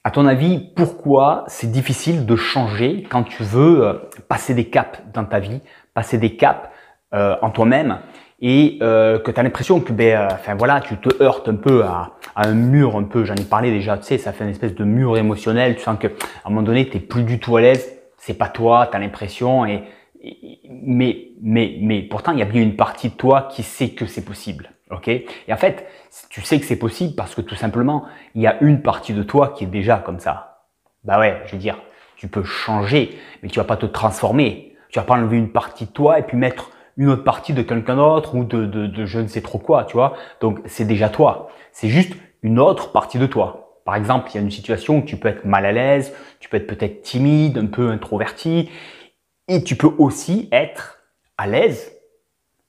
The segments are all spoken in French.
À ton avis, pourquoi c'est difficile de changer quand tu veux passer des caps dans ta vie, passer des caps en toi-même et que tu as l'impression que enfin voilà, tu te heurtes un peu à un mur un peu, j'en ai parlé déjà, tu sais, ça fait une espèce de mur émotionnel, tu sens qu'à un moment donné, tu n'es plus du tout à l'aise, c'est pas toi, tu as l'impression mais pourtant, il y a bien une partie de toi qui sait que c'est possible. Ok? Et en fait, tu sais que c'est possible parce que tout simplement, il y a une partie de toi qui est déjà comme ça. Bah ouais, je veux dire, tu peux changer, mais tu vas pas te transformer. Tu vas pas enlever une partie de toi et puis mettre une autre partie de quelqu'un d'autre ou de je ne sais trop quoi, tu vois. Donc, c'est déjà toi. C'est juste une autre partie de toi. Par exemple, il y a une situation où tu peux être mal à l'aise, tu peux être peut-être timide, un peu introverti, et tu peux aussi être à l'aise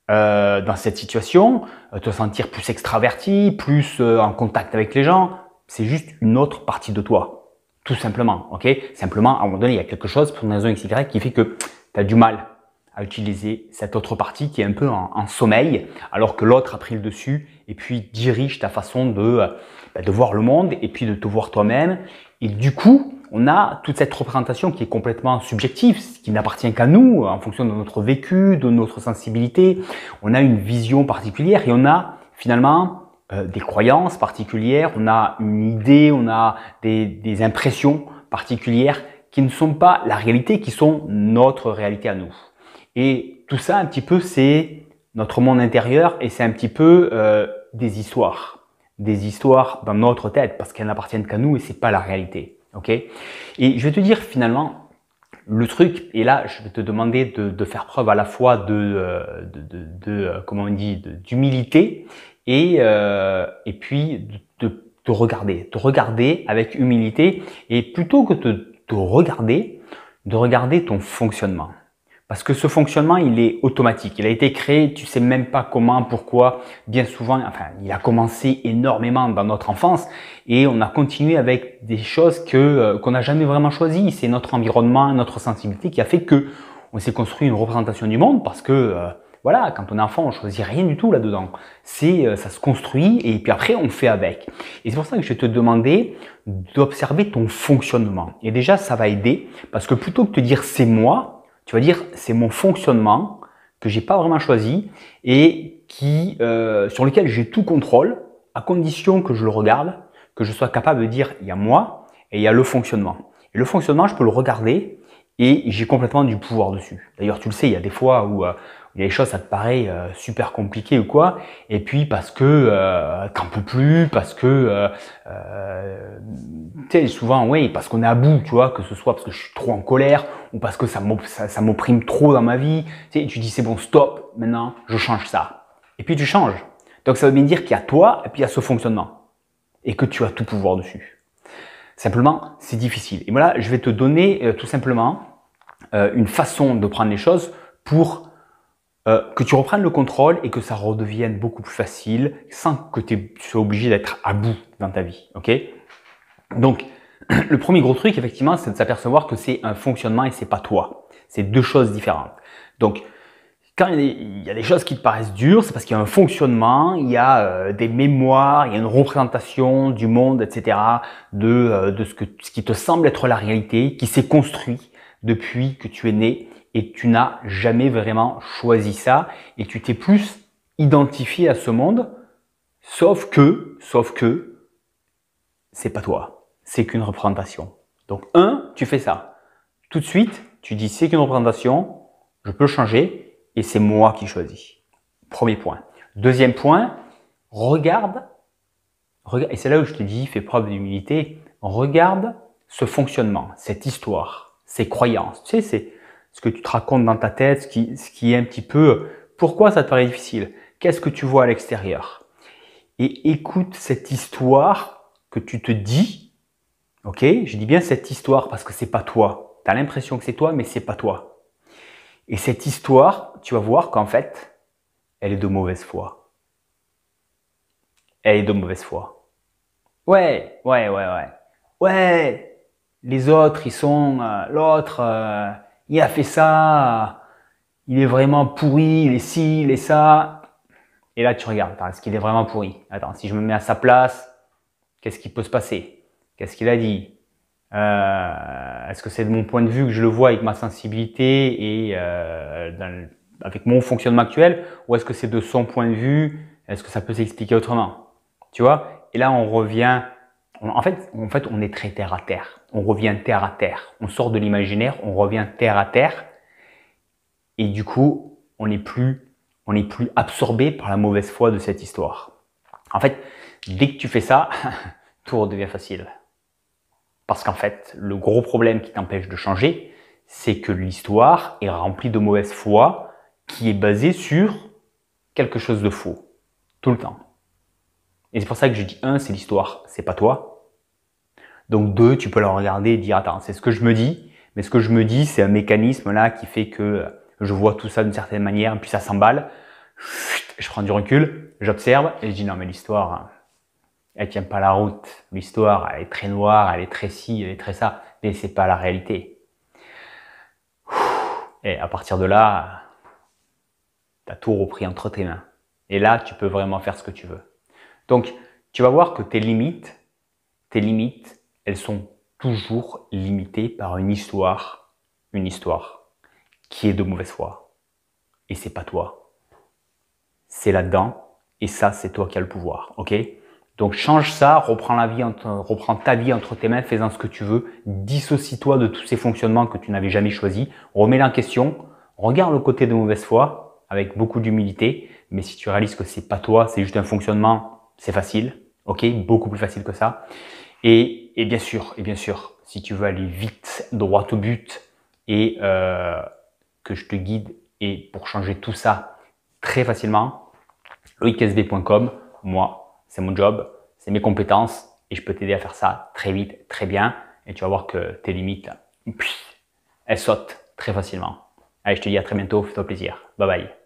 dans cette situation, te sentir plus extraverti, plus en contact avec les gens. C'est juste une autre partie de toi, tout simplement. Ok? Simplement, à un moment donné, il y a quelque chose pour une raison XY qui fait que tu as du mal à utiliser cette autre partie qui est un peu en sommeil, alors que l'autre a pris le dessus et puis dirige ta façon de voir le monde et puis de te voir toi-même. Et du coup, on a toute cette représentation qui est complètement subjective, qui n'appartient qu'à nous, en fonction de notre vécu, de notre sensibilité. On a une vision particulière et on a finalement des croyances particulières, on a une idée, on a des impressions particulières qui ne sont pas la réalité, qui sont notre réalité à nous. Et tout ça, un petit peu, c'est notre monde intérieur et c'est un petit peu des histoires dans notre tête parce qu'elles n'appartiennent qu'à nous et c'est pas la réalité. Ok? Et je vais te dire finalement le truc, et là je vais te demander de faire preuve à la fois comment on dit, d'humilité et puis de te regarder avec humilité et plutôt que de regarder ton fonctionnement. Parce que ce fonctionnement, il est automatique. Il a été créé, tu sais même pas comment, pourquoi. Bien souvent, enfin, il a commencé énormément dans notre enfance et on a continué avec des choses qu'on n'a jamais vraiment choisies. C'est notre environnement, notre sensibilité qui a fait que on s'est construit une représentation du monde parce que voilà, quand on est enfant, on choisit rien du tout là-dedans. Ça se construit et puis après on fait avec. Et c'est pour ça que je vais te demander d'observer ton fonctionnement. Et déjà, ça va aider parce que plutôt que de te dire c'est moi, tu vas dire c'est mon fonctionnement que j'ai pas vraiment choisi et sur lequel j'ai tout contrôle à condition que je le regarde, que je sois capable de dire il y a moi et il y a le fonctionnement. Et le fonctionnement, je peux le regarder et j'ai complètement du pouvoir dessus. D'ailleurs, tu le sais, il y a des fois où il y a des choses, ça te paraît super compliqué ou quoi, et puis parce que t'en peux plus, parce que tu sais, souvent, oui, parce qu'on est à bout, tu vois, que ce soit parce que je suis trop en colère ou parce que ça m'opprime trop dans ma vie. Tu sais, tu dis c'est bon, stop, maintenant je change ça. Et puis tu changes. Donc ça veut bien dire qu'il y a toi et puis il y a ce fonctionnement et que tu as tout pouvoir dessus. Simplement, c'est difficile. Et voilà, je vais te donner tout simplement une façon de prendre les choses pour que tu reprennes le contrôle et que ça redevienne beaucoup plus facile sans que tu sois obligé d'être à bout dans ta vie. Ok? Donc, le premier gros truc, effectivement, c'est de s'apercevoir que c'est un fonctionnement et c'est pas toi. C'est deux choses différentes. Donc, quand il y a des choses qui te paraissent dures, c'est parce qu'il y a un fonctionnement, il y a des mémoires, il y a une représentation du monde, etc., de ce qui te semble être la réalité, qui s'est construit depuis que tu es né et tu n'as jamais vraiment choisi ça et tu t'es plus identifié à ce monde, sauf que c'est pas toi, c'est qu'une représentation. Donc tu fais ça. Tout de suite, tu dis c'est qu'une représentation, je peux changer et c'est moi qui choisis. Premier point. Deuxième point, regarde, et c'est là où je te dis, fais preuve d'humilité, regarde ce fonctionnement, cette histoire, ces croyances. Tu sais, c'est ce que tu te racontes dans ta tête, ce qui est un petit peu, pourquoi ça te paraît difficile? Qu'est-ce que tu vois à l'extérieur? Et écoute cette histoire que tu te dis, ok? Je dis bien cette histoire parce que c'est pas toi. Tu as l'impression que c'est toi, mais c'est pas toi. Et cette histoire, tu vas voir qu'en fait, elle est de mauvaise foi. Elle est de mauvaise foi. Ouais. Ouais, les autres, ils sont, l'autre, il a fait ça, il est vraiment pourri, il est ci, il est ça. Et là, tu regardes, est-ce qu'il est vraiment pourri? Attends, si je me mets à sa place, qu'est-ce qui peut se passer? Qu'est-ce qu'il a dit? Est-ce que c'est de mon point de vue que je le vois avec ma sensibilité et avec mon fonctionnement actuel, ou est-ce que c'est de son point de vue? Est-ce que ça peut s'expliquer autrement? Tu vois? Et là, on revient. En fait, on est très terre à terre. On revient terre à terre. On sort de l'imaginaire, on revient terre à terre. Et du coup, on n'est plus absorbé par la mauvaise foi de cette histoire. En fait, dès que tu fais ça, tout redevient facile. Parce qu'en fait, le gros problème qui t'empêche de changer, c'est que l'histoire est remplie de mauvaise foi qui est basée sur quelque chose de faux. Tout le temps. Et c'est pour ça que je dis 1, c'est l'histoire, c'est pas toi. Donc 2, tu peux la regarder et dire attends, c'est ce que je me dis, mais ce que je me dis, c'est un mécanisme là qui fait que je vois tout ça d'une certaine manière, puis ça s'emballe. Je prends du recul, j'observe et je dis non mais l'histoire, elle tient pas la route. L'histoire, elle est très noire, elle est très ci, elle est très ça, mais c'est pas la réalité. Et à partir de là, tu as tout repris entre tes mains. Et là, tu peux vraiment faire ce que tu veux. Donc, tu vas voir que tes limites, elles sont toujours limitées par une histoire qui est de mauvaise foi. Et c'est pas toi. C'est là-dedans, et ça, c'est toi qui as le pouvoir, ok? Donc change ça, reprends ta vie entre tes mains, fais-en ce que tu veux, dissocie-toi de tous ces fonctionnements que tu n'avais jamais choisis, remets-les en question, regarde le côté de mauvaise foi avec beaucoup d'humilité, mais si tu réalises que c'est pas toi, c'est juste un fonctionnement, c'est facile, ok? Beaucoup plus facile que ça. Et bien sûr, si tu veux aller vite, droit au but, et que je te guide et pour changer tout ça très facilement, loicsb.com, moi, c'est mon job, c'est mes compétences et je peux t'aider à faire ça très vite, très bien et tu vas voir que tes limites, elles sautent très facilement. Allez, je te dis à très bientôt, fais-toi plaisir. Bye bye.